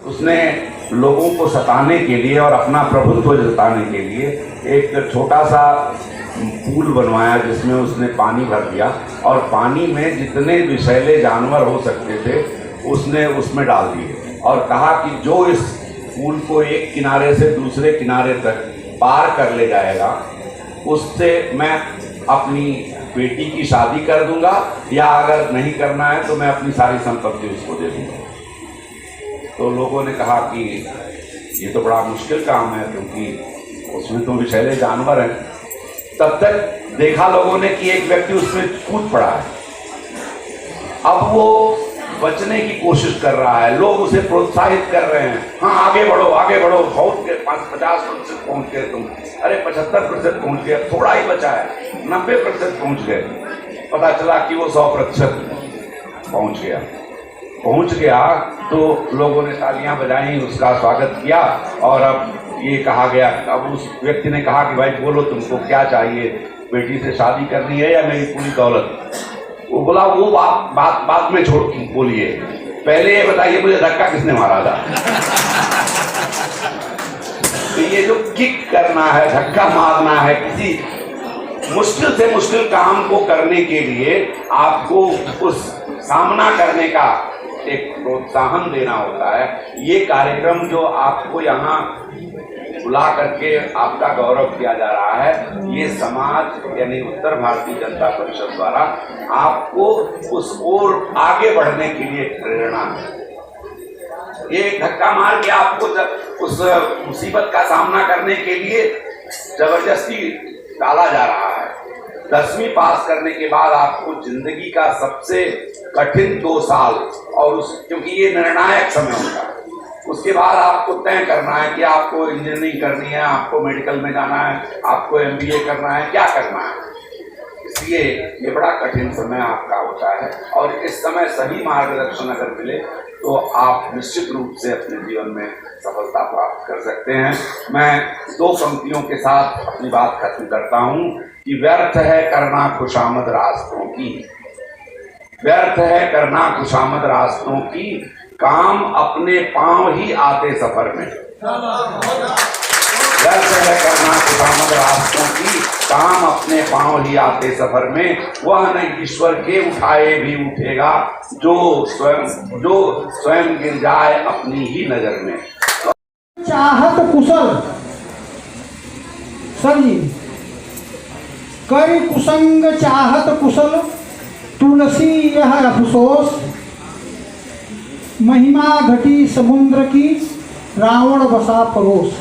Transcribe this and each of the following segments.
उसने लोगों को सताने के लिए और अपना प्रभुत्व जताने के लिए एक छोटा सा पूल बनवाया जिसमें उसने पानी भर दिया और पानी में जितने विषैले जानवर हो सकते थे उसने उसमें डाल दिए और कहा कि जो इस पूल को एक किनारे से दूसरे किनारे तक पार कर ले जाएगा उससे मैं अपनी बेटी की शादी कर दूंगा, या अगर नहीं करना है तो मैं अपनी सारी संपत्ति उसको दे दूंगा। तो लोगों ने कहा कि ये तो बड़ा मुश्किल काम है क्योंकि उसमें तो विषैले जानवर हैं। तब तक देखा लोगों ने कि एक व्यक्ति उसमें कूद पड़ा है। अब वो बचने की कोशिश कर रहा है, लोग उसे प्रोत्साहित कर रहे हैं, हाँ आगे बढ़ो बहुत के 50% पहुंच गए तुम, अरे 75% पहुंच गए, थोड़ा ही बचा है, 90% पहुंच गए। पता चला कि वो 100% पहुंच गया तो लोगों ने तालियां बजाई, उसका स्वागत किया और अब ये कहा गया, अब उस व्यक्ति ने कहा कि भाई बोलो तुमको क्या चाहिए, बेटी से शादी करनी है या मेरी पूरी दौलत? वो बोला वो बात में छोड़ बोलिए, पहले ये बताइए मुझे धक्का किसने मारा था? तो ये जो किक करना है, धक्का मारना है, किसी मुश्किल से मुश्किल काम को करने के लिए आपको उस सामना करने का एक प्रोत्साहन देना होता है। ये कार्यक्रम जो आपको यहाँ बुला करके आपका गौरव किया जा रहा है, ये समाज यानी उत्तर भारतीय जनता परिषद द्वारा आपको उस ओर आगे बढ़ने के लिए प्रेरणा है। ये धक्का मार के आपको उस मुसीबत का सामना करने के लिए जबरदस्ती डाला जा रहा है। 10वीं पास करने के बाद आपको जिंदगी का सबसे कठिन 2 साल और क्योंकि ये निर्णायक समय होता है, उसके बाद आपको तय करना है कि आपको इंजीनियरिंग करनी है, आपको मेडिकल में जाना है, आपको MBA करना है, क्या करना है। इसलिए ये बड़ा कठिन समय आपका होता है और इस समय सही मार्गदर्शन अगर मिले तो आप निश्चित रूप से अपने जीवन में सफलता प्राप्त कर सकते हैं। मैं 2 पंक्तियों के साथ अपनी बात खत्म करता हूँ कि व्यर्थ है करना खुशामद रास्तों की, व्यर्थ है करना खुशामद रास्तों की, काम अपने पांव ही आते सफर में। व्यर्थ है करना खुशामद रास्तों की, काम अपने पांव ही आते सफर में, वह न ईश्वर के उठाए भी उठेगा जो स्वयं गिर जाए अपनी ही नजर में। चाहत कुशल सर जी, कई कुसंग चाहत कुशल, तुलसी यह अफसोस, महिमा घटी समुद्र की, रावण बसा परोस।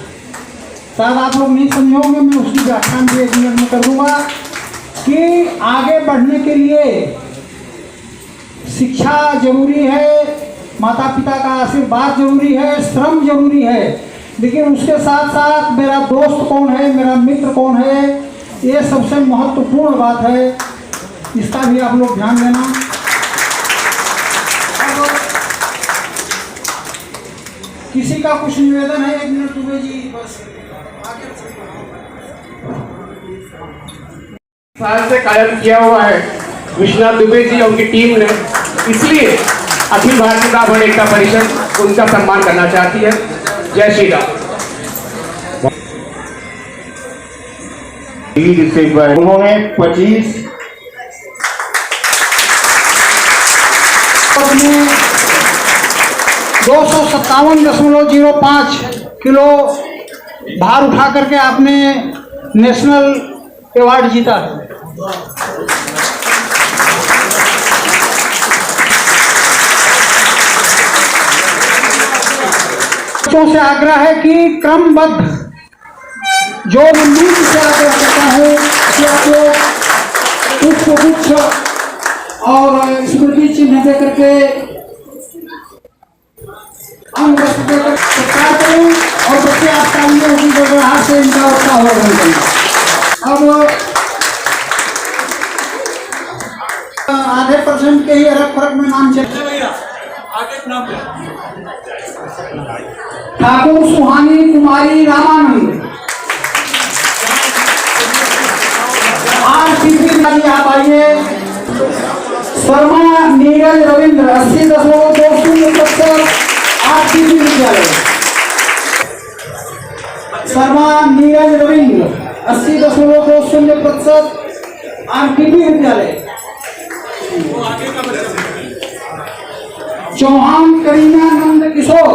शायद आप लोग नहीं समझोगे, मैं उसकी व्याख्यान भी 1 मिनट में कर दूंगा कि आगे बढ़ने के लिए शिक्षा जरूरी है, माता पिता का आशीर्वाद जरूरी है, श्रम जरूरी है, लेकिन उसके साथ साथ मेरा दोस्त कौन है, मेरा मित्र कौन है, ये सबसे महत्वपूर्ण बात है। इसका भी आप लोग ध्यान देना। किसी का कुछ निवेदन है? 1 मिनट दुबे जी बस साल से कायम किया हुआ है विश्वनाथ दुबे जी और उनकी टीम ने, इसलिए अखिल भारतीय ब्राह्मण एकता परिषद उनका सम्मान करना चाहती है। जय श्री राम। उन्होंने 25 257.05 किलो भार उठा करके आपने नेशनल अवार्ड जीता है। बच्चों से आग्रह है कि क्रमबद्ध जो मंदिर से आग्रह करता हूँ कि आप लोग पुष्प और स्मृति चिन्ह दे करके अंग सत्कार करें और बच्चे आप तालियों की गड़गड़ाहट से इनका उत्साह वर्धन करें। अब आधे % के ही अलग फर्क में नाम चले। ठाकुर सुहानी कुमारी रामानंद, आप आइए। शर्मा नीरज रविंद्र 80.20% 8 आरटीपी विद्यालय। शर्मा नीरज रविंद्र 80.20% आरटीपी विद्यालय। चौहान करीना नंद किशोर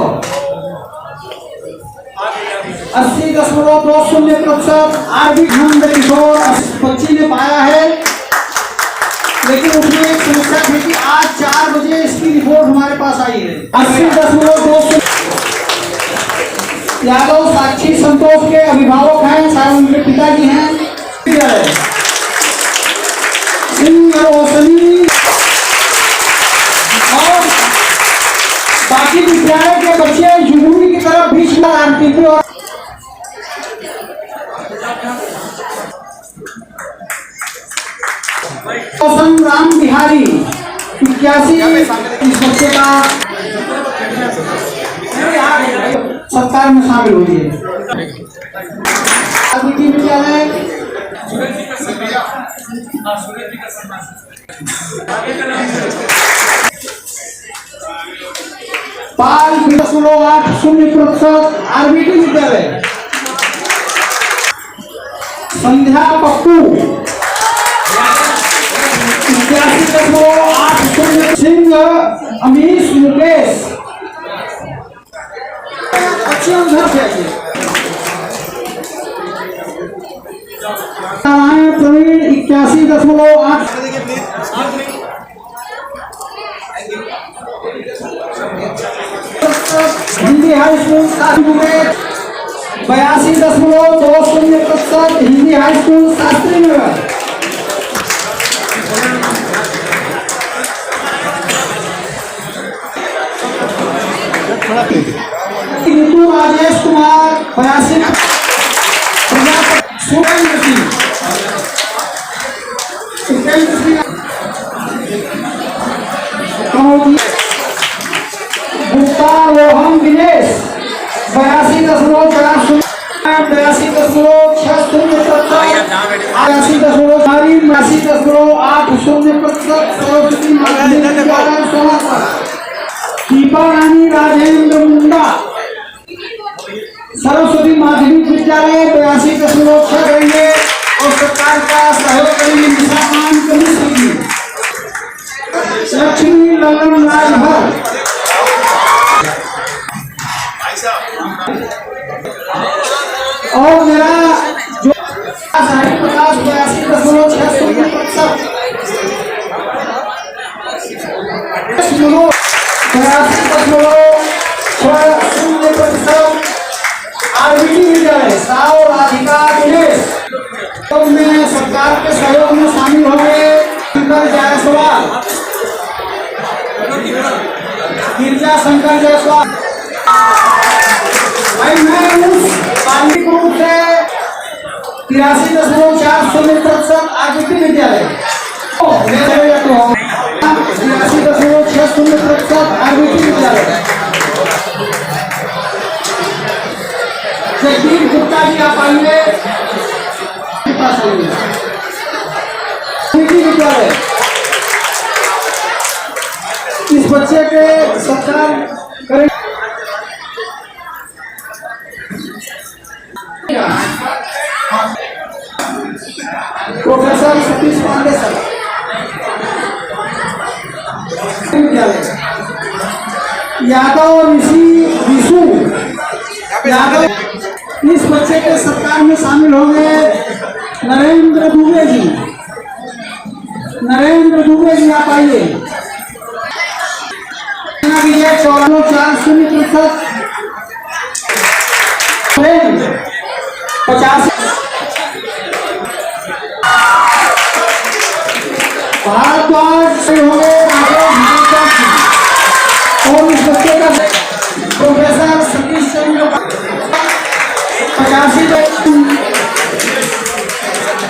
80.20% आरबी नंद किशोर बच्ची ने पाया है, लेकिन उसमें एक समस्या थी कि आज 4 बजे इसकी रिपोर्ट हमारे पास आई है। 80.2 यादव साक्षी संतोष के अभिभावक हैं, शायद उनके पिताजी हैं। सिंह रोशनी और बाकी विद्यालय के बच्चे जुनूनी की तरफ भी आरटीपी और राम बिहारी 81 इस बच्चे का सत्कार में शामिल हुई है। आरटीपी विद्यालय पाल 8.0% आरबीटी विद्यालय। संध्या पप्पू 81.80। सिंह अमीश मुकेश अच्छे उधर से Narayan Praveen 81.8। Hindi high school 82.20% Hindi high school Shastri Nagar. Ritu Rajesh Kumar 82। Surendra Singh Gupta Rohan Dinesh 82.4। 82.80%। Deepa Rani Rajendra Munda Saraswati Madhyamik Vidyalaya 82.6 करेंगे और सरकार का सहयोग करेंगे निशामान कमिश्र जी। लक्ष्मी ललन राजभर और मेरा जो साहित्य प्रकाश 82.6%। 82.0% आरबीटी विद्यालय। साव राधिका दिनेश में सरकार के सहयोग में शामिल होंगे। शंकर जायसवाल गिरजा शंकर जायसवाल। भाई मैं उस पालिक रूप से 83.4% आरबीटी विद्यालय 83.6% आरबीटी विद्यालय। जगदीप गुप्ता जी आप आइए विद्यालय। इस बच्चे के सत्कार करें। प्रोफेसर सतीश पांडे सर विद्यालय। यादव ऋषि विशु यादव। इस बच्चे के सत्कार में शामिल होंगे नरेंद्र दुबे जी। नरेंद्र दुबे जी आप आइए। 54.4% 50 भारद्वाज से होंगे और इस बच्चे का प्रोफेसर सतीश चंद्र 85।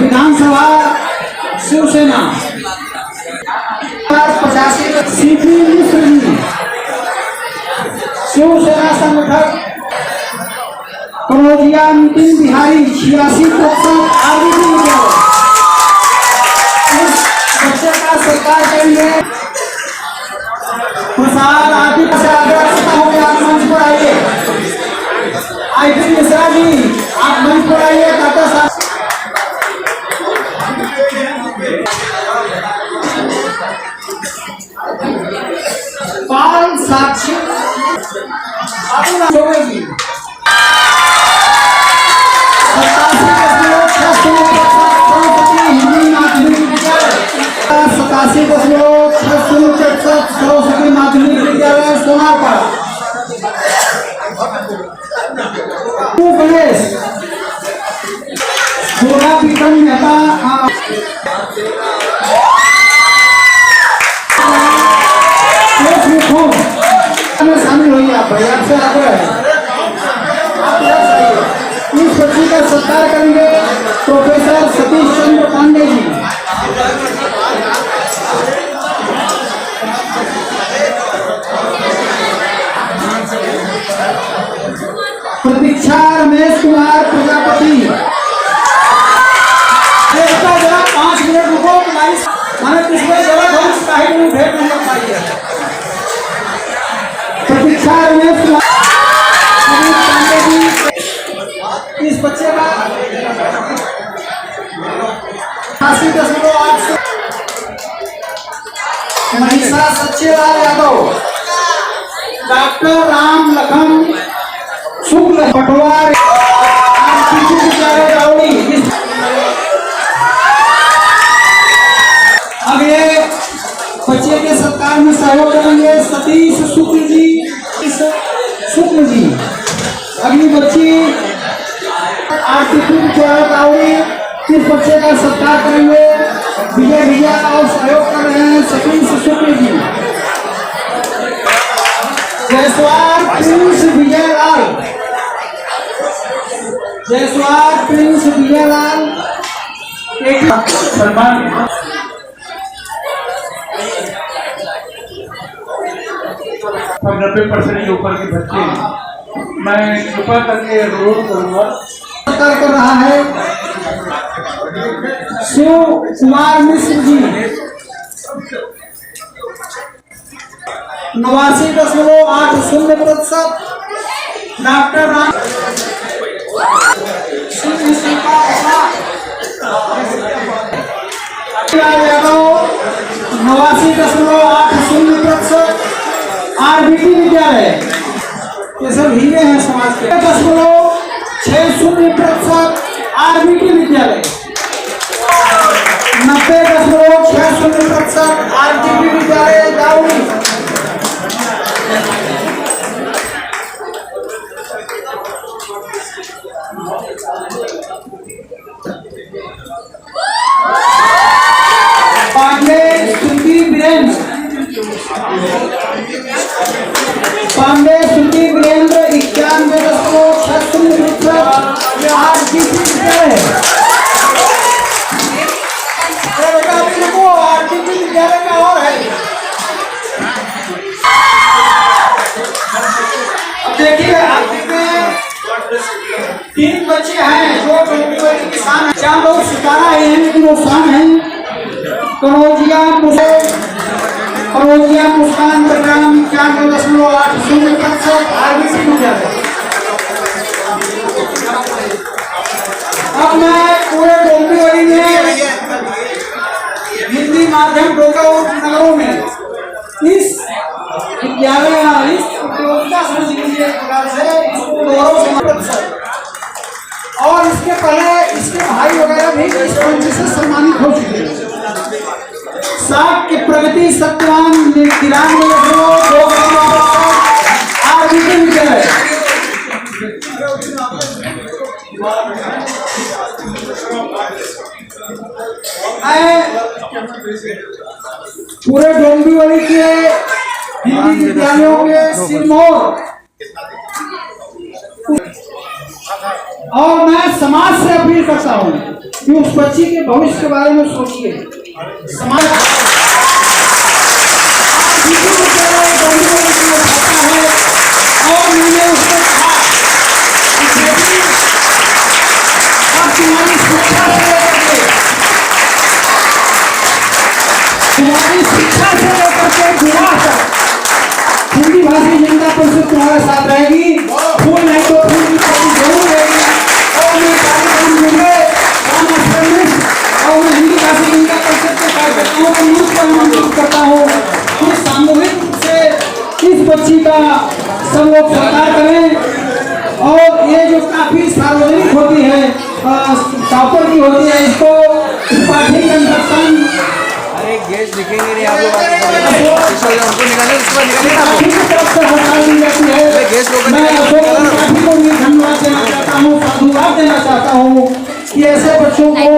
विधानसभा शिवसेना 85। सीपी मिश्र जी शिवसेना संगठक कनौजिया नितिन बिहारी 86% आरबीटी विद्यालय। बच्चे का सरकार करेंगे प्रसाद आदि से आगे हो गया। पर आइए। आईपी मिश्रा जी आप मंच पर आइए। दाता साहब पाल साक्षी होगी 87.6 हिंदी माध्यमिक विद्यालय 87.6 सरस्वती माध्यमिक विद्यालय सोनारपाड़ा। गणेश गोरा विक्रम मेहता शामिल होइए। आप भैया से आगे इस बच्ची का सत्कार करेंगे प्रोफेसर सतीश चंद्र पांडे जी। प्रतीक्षा रमेश कुमार प्रजापति। जरा 5 मिनट रुको। मैंने पिछले जगह बहुत साहित्य में भेंट नहीं कर पाई है। प्रतीक्षा रमेश कुमार पांडे जी इस बच्चे का 88.8 मनीषा सच्चेलाल यादव। डॉक्टर राम लखन शुक्ल पटवार विद्यालय दावड़ी। अब ये बच्चे के सत्कार में सहयोग करेंगे सतीश शुक्ल जी। अगली बच्ची आरती विद्यालय दावड़ी। इस बच्चे का सत्कार करेंगे विजय भैया और सहयोग कर रहे हैं सतीश शुक्ल जी। जयसवाल प्रिंस विजयलाल। जयसवाल प्रिंस विजयलाल एक सम्मान 90% के ऊपर के बच्चे मैं कृपा करके अनुरोध करूंगा कर रहा है शिव कुमार मिश्र जी। 89.80% डॉक्टर राम यादव। 89.80% आरबीटी विद्यालय। ये सब हीरे हैं समाज के। 60% आरबीटी विद्यालय। 90.60% आरबीटी विद्यालय दावड़ी। पांडे सुधीर वीरेंद्र। पांडे सुधीर वीरेंद्र 91.60% आरबीटी विद्यालय। आरबीटी विद्यालय का और है। अब देखिए आरबीटी में 3 बच्चे हैं जो किसान हैं। 4 लोग सितारा हैं लेकिन वो शान है। कनौजिया मुस्कान बलराम 91.80% आरबीटी विद्यालय। अब मैं पूरे डोंबिवली में हिंदी माध्यम नगरों में इस विद्यालय इस प्रतियोगिता समझ लीजिए एक प्रकार से इसको गौरव से और इसके पहले इसके भाई वगैरह भी इस मंच से सम्मानित हो चुके हैं। सात की प्रगति सत्यवान 93.2% आरबीटी विद्यालय। पूरे डोंबिवली के हिंदी विद्यालयों के सिरमौर और मैं समाज से अपील करता हूँ कि उस बच्ची के भविष्य के बारे में सोचिए। समाज और मैंने उसको कहा तुम्हारी शिक्षा से लेकर के विवाह तक हिंदी भारतीय जनता परिषद तुम्हारे साथ रहेगी। फूल नहीं तो फूल की पत्ती जरूर रहेगी। और मैं कार्यक्रम दूंगे और मैं हिंदी भाषी जनता परिषद के कार्यकर्ताओं को मंच पर आमंत्रित करता हूँ कि सामूहिक रूप से इस बच्ची का सब लोग सत्कार करें। और ये जो काफी सार्वजनिक होती है, टॉपर की होती है, इसको पार्टी कंस्ट्रक्शन गैस दिखेंगे नहीं आप लोग उनको निकालने पार्टी की तरफ से हड़ताल दी जाती है। मैं अशोक पार्टी को भी धन्यवाद देना चाहता हूँ, साधुवाद देना चाहता हूँ कि ऐसे बच्चों को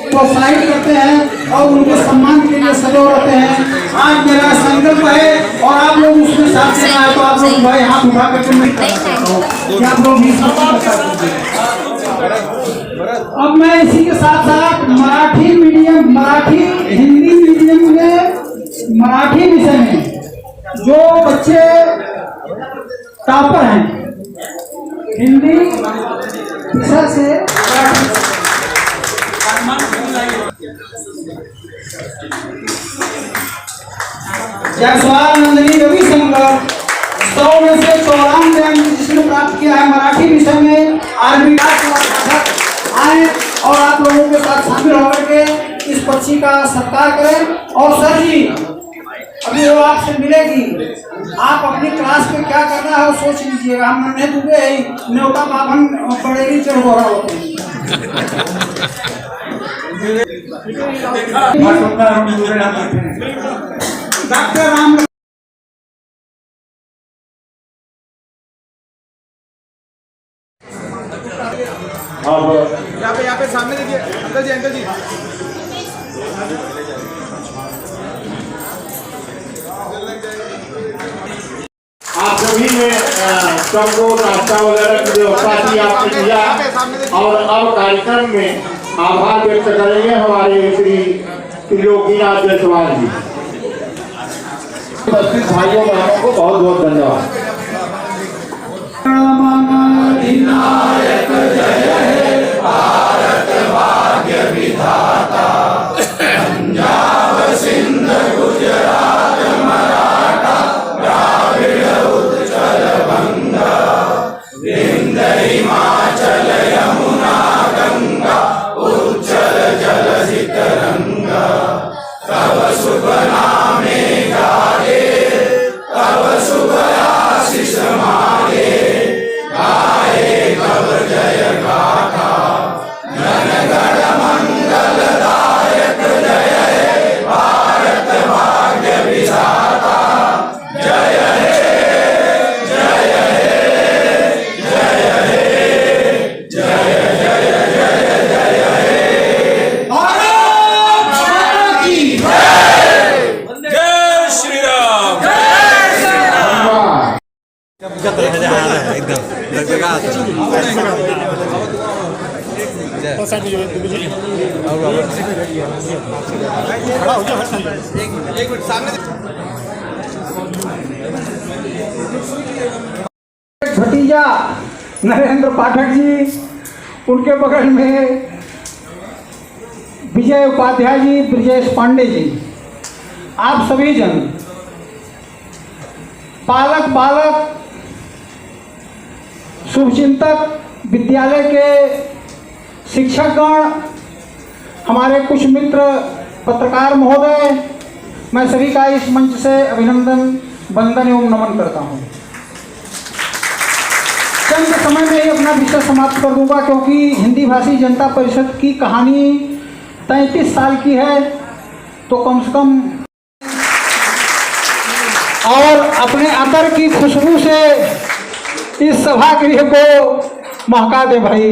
प्रोत्साहित करते हैं और उनके सम्मान के लिए सजग रहते हैं। आज मेरा संकल्प है और आप लोग उसमें साथ देना है, तो आप लोग भाई हाथ उठा करके मैं करता हूँ कि आप लोग भी साथ दीजिए। अब मैं इसी के साथ साथ मराठी हिंदी मीडियम में मराठी विषय में जो बच्चे टॉपर हैं हिंदी विषय से जयसवाल नंदिनी रविशंकर 100 में से 94 अंक जिसने प्राप्त किया है मराठी विषय में आर्मी आए और आप लोगों के साथ शामिल होकर के इस बच्ची का सत्कार करें। और सर जी अभी वो आपसे मिलेगी, आप अपनी क्लास में क्या करना है वो सोच लीजिएगा। हम नन्हे दुबे ही न्योता बाभन पड़ेगी चढ़ोरा होते हैं। डॉक्टर राम अब यहाँ पे सामने देखिए अंकल जी आप सभी ने सबको नाश्ता वगैरह की व्यवस्था की आपने किया और अब कार्यक्रम में आभार व्यक्त करेंगे हमारे श्री त्रिलोकीनाथ जायसवाल जी। उपस्थित भाइयों बहनों को बहुत बहुत धन्यवाद। भतीजा नरेंद्र पाठक जी, उनके बगल में विजय उपाध्याय जी, ब्रजेश पांडे जी, आप सभी जन पालक बालक शुभचिंतक विद्यालय के शिक्षकगण, हमारे कुछ मित्र पत्रकार महोदय, मैं सभी का इस मंच से अभिनंदन वंदन एवं नमन करता हूं। चंद समय में ही अपना विषय समाप्त कर दूंगा क्योंकि हिंदी भाषी जनता परिषद की कहानी 33 साल की है, तो कम से कम और अपने अतर की खुशबू से इस सभा गृह को महका दे भाई।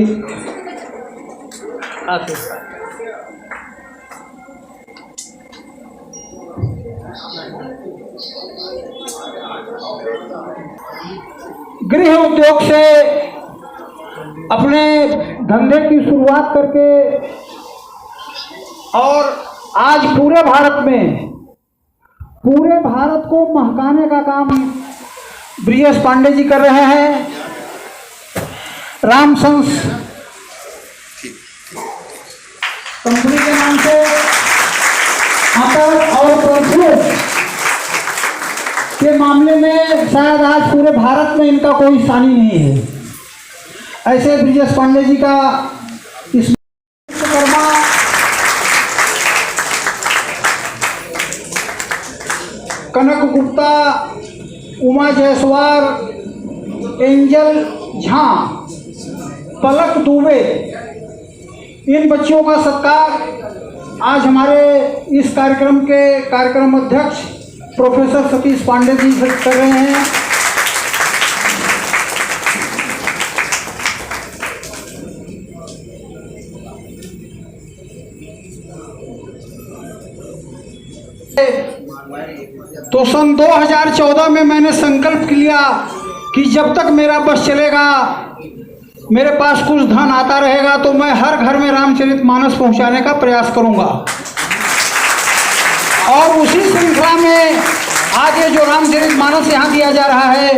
गृह उद्योग से अपने धंधे की शुरुआत करके और आज पूरे भारत को महकाने का काम ब्रजेश पांडे जी कर रहे हैं। रामसंस कंपनी के नाम से अतर और परफ्यूम के के मामले में शायद आज पूरे भारत में इनका कोई सानी नहीं है। ऐसे ब्रिजेश पांडे जी का इस विश्वकर्मा कनक गुप्ता, उमा जायसवाल, एंजल झा, पलक दुबे, इन बच्चों का सत्कार आज हमारे इस कार्यक्रम के कार्यक्रम अध्यक्ष प्रोफेसर सतीश पांडे जी कर रहे हैं। तो सन 2014 में मैंने संकल्प लिया कि जब तक मेरा बस चलेगा, मेरे पास कुछ धन आता रहेगा, तो मैं हर घर में रामचरितमानस पहुंचाने का प्रयास करूंगा। और उसी श्रृंखला में आगे जो रामचरितमानस यहाँ दिया जा रहा है,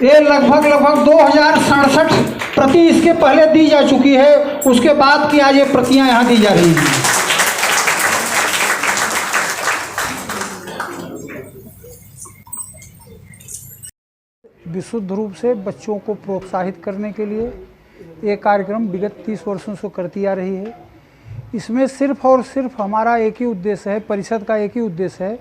ये लगभग 2067 प्रति इसके पहले दी जा चुकी है, उसके बाद की आज ये प्रतियाँ यहाँ दी जा रही हैं। विशुद्ध रूप से बच्चों को प्रोत्साहित करने के लिए ये कार्यक्रम विगत 30 वर्षों से करती आ रही है। इसमें सिर्फ और सिर्फ हमारा एक ही उद्देश्य है, परिषद का एक ही उद्देश्य है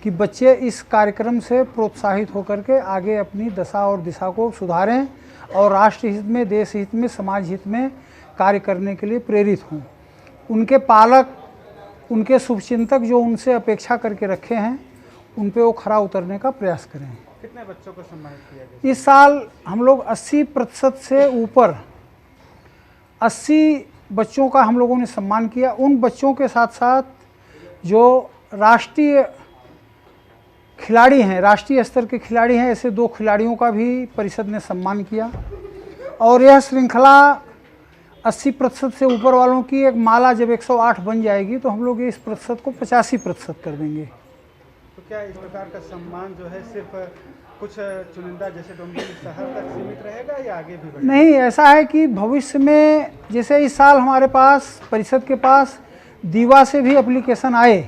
कि बच्चे इस कार्यक्रम से प्रोत्साहित होकर के आगे अपनी दशा और दिशा को सुधारें और राष्ट्र हित में, देश हित में, समाज हित में कार्य करने के लिए प्रेरित हों। उनके पालक, उनके शुभचिंतक जो उनसे अपेक्षा करके रखे हैं, उन पे वो खरा उतरने का प्रयास करें। कितने बच्चों को सम्मानित किया गया? इस साल हम लोग 80% से ऊपर 80 बच्चों का हम लोगों ने सम्मान किया। उन बच्चों के साथ साथ जो राष्ट्रीय खिलाड़ी हैं, राष्ट्रीय स्तर के खिलाड़ी हैं, ऐसे 2 खिलाड़ियों का भी परिषद ने सम्मान किया। और यह श्रृंखला 80% से ऊपर वालों की एक माला जब 108 बन जाएगी तो हम लोग इस प्रतिशत को 85% कर देंगे। तो क्या इस प्रकार का सम्मान जो है सिर्फ कुछ चुनिंदा जैसे डोंबिवली शहर तक सीमित रहेगा या आगे भी बढ़ेगा? नहीं, ऐसा है कि भविष्य में जैसे इस साल हमारे पास परिषद के पास दीवा से भी एप्लीकेशन आए,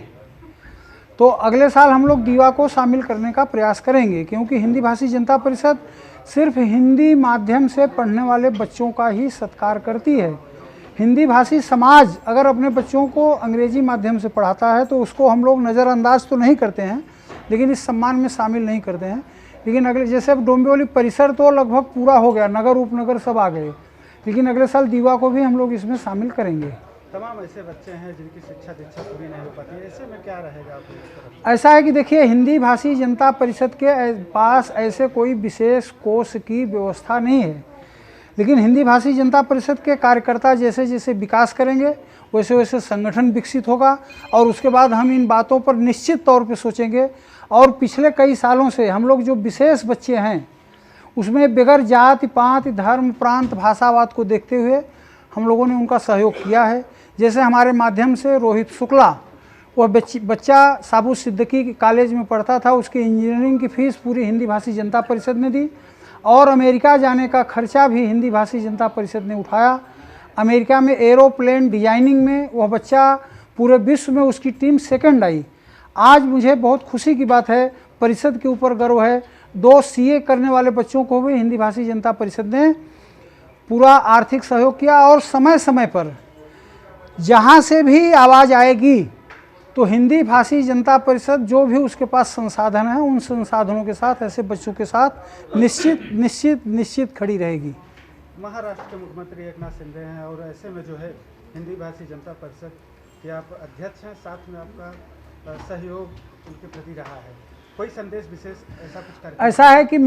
तो अगले साल हम लोग दीवा को शामिल करने का प्रयास करेंगे, क्योंकि हिंदी भाषी जनता परिषद सिर्फ हिंदी माध्यम से पढ़ने वाले बच्चों का ही सत्कार करती है। हिंदी भाषी समाज अगर अपने बच्चों को अंग्रेजी माध्यम से पढ़ाता है तो उसको हम लोग नज़रअंदाज तो नहीं करते हैं, लेकिन इस सम्मान में शामिल नहीं करते हैं। लेकिन अगले जैसे अब डोंबिवली परिसर तो लगभग पूरा हो गया, नगर उपनगर सब आ गए, लेकिन अगले साल दीवा को भी हम लोग इसमें शामिल करेंगे। तमाम ऐसे बच्चे हैं जिनकी शिक्षा दीक्षा पूरी नहीं हो पाती है, ऐसे में क्या रहेगा आपको इस तरफ? ऐसा है कि देखिए, हिंदी भाषी जनता परिषद के पास ऐसे कोई विशेष कोष की व्यवस्था नहीं है, लेकिन हिंदी भाषी जनता परिषद के कार्यकर्ता जैसे जैसे विकास करेंगे वैसे वैसे संगठन विकसित होगा और उसके बाद हम इन बातों पर निश्चित तौर पे सोचेंगे। और पिछले कई सालों से हम लोग जो विशेष बच्चे हैं उसमें बगैर जाति पात धर्म प्रांत भाषावाद को देखते हुए हम लोगों ने उनका सहयोग किया है। जैसे हमारे माध्यम से रोहित शुक्ला, वह बच्चा साबू सिद्दीकी कॉलेज में पढ़ता था, उसकी इंजीनियरिंग की फ़ीस पूरी हिंदी भाषी जनता परिषद ने दी और अमेरिका जाने का खर्चा भी हिंदी भाषी जनता परिषद ने उठाया। अमेरिका में एरोप्लेन डिजाइनिंग में वह बच्चा पूरे विश्व में उसकी टीम सेकंड आई। आज मुझे बहुत खुशी की बात है, परिषद के ऊपर गर्व है, 2 CA करने वाले बच्चों को भी हिंदी भाषी जनता परिषद ने पूरा आर्थिक सहयोग किया। और समय समय पर जहाँ से भी आवाज़ आएगी तो हिंदी भाषी जनता परिषद जो भी उसके पास संसाधन है उन संसाधनों के साथ ऐसे बच्चों के साथ निश्चित खड़ी रहेगी। महाराष्ट्र के मुख्यमंत्री एकनाथ शिंदे हैं और ऐसे में जो है हिंदी भाषी जनता परिषद के आप अध्यक्ष हैं, साथ में आपका सहयोग उनके प्रति रहा है, कोई संदेश विशेष ऐसा कुछ कार्यक्रम? ऐसा है कि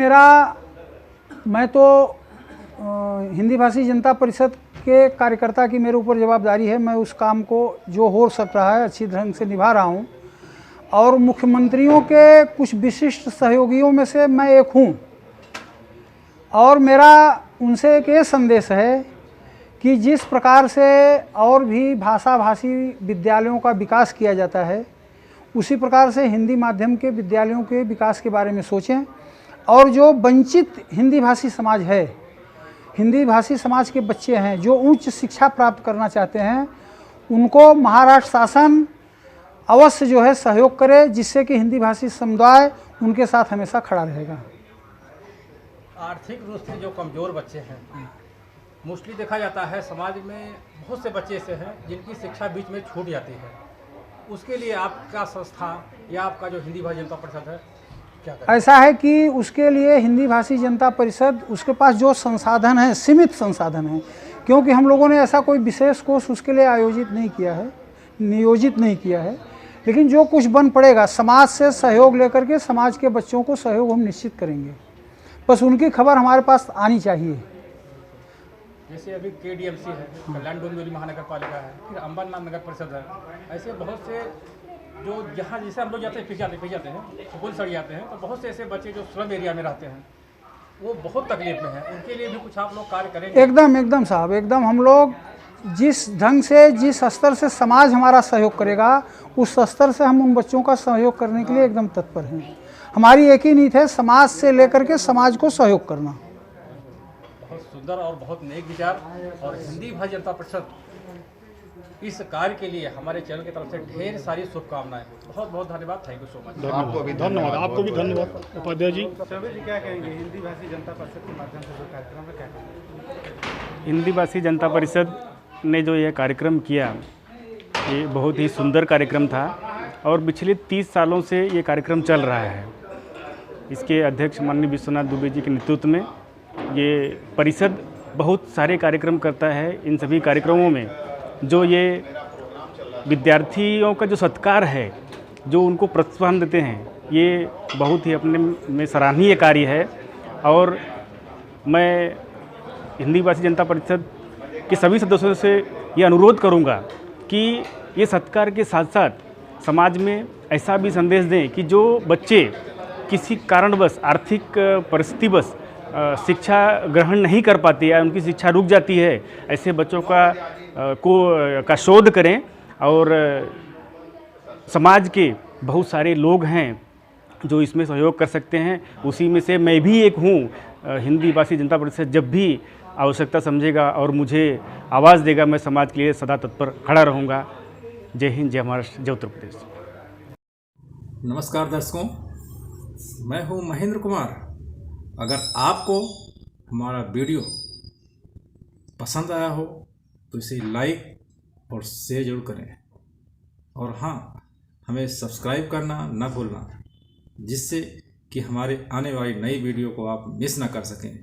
मैं तो हिंदी भाषी जनता परिषद के कार्यकर्ता की मेरे ऊपर जवाबदारी है। मैं उस काम को जो हो सक रहा है अच्छी ढंग से निभा रहा हूँ और मुख्यमंत्रियों के कुछ विशिष्ट सहयोगियों में से मैं एक हूँ। और मेरा उनसे एक ये संदेश है कि जिस प्रकार से और भी भाषी विद्यालयों का विकास किया जाता है, उसी प्रकार से हिंदी माध्यम के विद्यालयों के विकास के बारे में सोचें। और जो वंचित हिंदी भाषी समाज है, हिंदी भाषी समाज के बच्चे हैं जो उच्च शिक्षा प्राप्त करना चाहते हैं, उनको महाराष्ट्र शासन अवश्य जो है सहयोग करे, जिससे कि हिंदी भाषी समुदाय उनके साथ हमेशा खड़ा रहेगा। आर्थिक रूप से जो कमज़ोर बच्चे हैं, मोस्टली देखा जाता है समाज में बहुत से बच्चे ऐसे हैं जिनकी शिक्षा बीच में छूट जाती है, उसके लिए आपका संस्था या आपका जो हिंदी भाषी जनता परिषद है क्या करें? ऐसा है कि उसके लिए हिंदी भाषी जनता परिषद, उसके पास जो संसाधन है, सीमित संसाधन है, क्योंकि हम लोगों ने ऐसा कोई विशेष कोर्स उसके लिए आयोजित नहीं किया है, नियोजित नहीं किया है, लेकिन जो कुछ बन पड़ेगा समाज से सहयोग लेकर के समाज के बच्चों को सहयोग हम निश्चित करेंगे। बस उनकी खबर हमारे पास आनी चाहिए। जैसे अभी KDMC है, कल्याण डोंबिवली महानगर पालिका है, फिर अंबरनाथ नगर परिषद है, ऐसे बहुत से जो जहाँ जैसे हम लोग जाते हैं फिर जाते हैं स्कूल सड़ जाते हैं, तो बहुत से ऐसे बच्चे जो स्लम एरिया में रहते हैं वो बहुत तकलीफ में हैं, उनके लिए भी कुछ आप लोग कार्य करेंगे? एकदम साहब, एकदम हम लोग जिस ढंग से, जिस स्तर से समाज हमारा सहयोग करेगा, उस स्तर से हम उन बच्चों का सहयोग करने के लिए एकदम तत्पर हैं। हमारी एक ही नीति है, समाज से लेकर के समाज को सहयोग करना। बहुत सुंदर और बहुत नेक विचार। और हिंदी भाषी जनता परिषद इस कार्य के लिए हमारे चैनल की तरफ से ढेर सारी शुभकामनाएं। बहुत बहुत धन्यवाद। Thank you so much. आपको भी धन्यवाद। आपको भी धन्यवाद उपाध्याय जी। शोभित जी क्या कहेंगे हिंदी भाषी जनता परिषद के माध्यम से जो कार्यक्रम है क्या कहेंगे? हिंदी भाषी जनता परिषद ने जो यह कार्यक्रम किया, ये बहुत ही सुंदर कार्यक्रम था और पिछले 30 सालों से ये कार्यक्रम चल रहा है। इसके अध्यक्ष माननीय विश्वनाथ दुबे जी के नेतृत्व में ये परिषद बहुत सारे कार्यक्रम करता है। इन सभी कार्यक्रमों में जो ये विद्यार्थियों का जो सत्कार है, जो उनको प्रोत्साहन देते हैं, ये बहुत ही अपने में सराहनीय कार्य है। और मैं हिंदी भाषी जनता परिषद के सभी सदस्यों से ये अनुरोध करूंगा कि ये सत्कार के साथ साथ समाज में ऐसा भी संदेश दें कि जो बच्चे किसी कारणवश, आर्थिक परिस्थितिवश शिक्षा ग्रहण नहीं कर पाते या उनकी शिक्षा रुक जाती है, ऐसे बच्चों का शोध करें। और समाज के बहुत सारे लोग हैं जो इसमें सहयोग कर सकते हैं, उसी में से मैं भी एक हूँ। हिंदी भाषी जनता परिषद जब भी आवश्यकता समझेगा और मुझे आवाज़ देगा, मैं समाज के लिए सदा तत्पर खड़ा रहूँगा। जय हिंद, जय महाराष्ट्र, जय उत्तर प्रदेश। नमस्कार दर्शकों, मैं हूं महेंद्र कुमार। अगर आपको हमारा वीडियो पसंद आया हो तो इसे लाइक और शेयर जरूर करें, और हाँ, हमें सब्सक्राइब करना ना भूलना, जिससे कि हमारे आने वाली नई वीडियो को आप मिस ना कर सकें।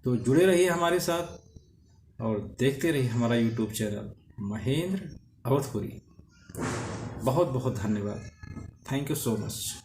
तो जुड़े रहिए हमारे साथ और देखते रहिए हमारा यूट्यूब चैनल महेंद्र अवधपुरी। बहुत बहुत धन्यवाद। Thank you so much.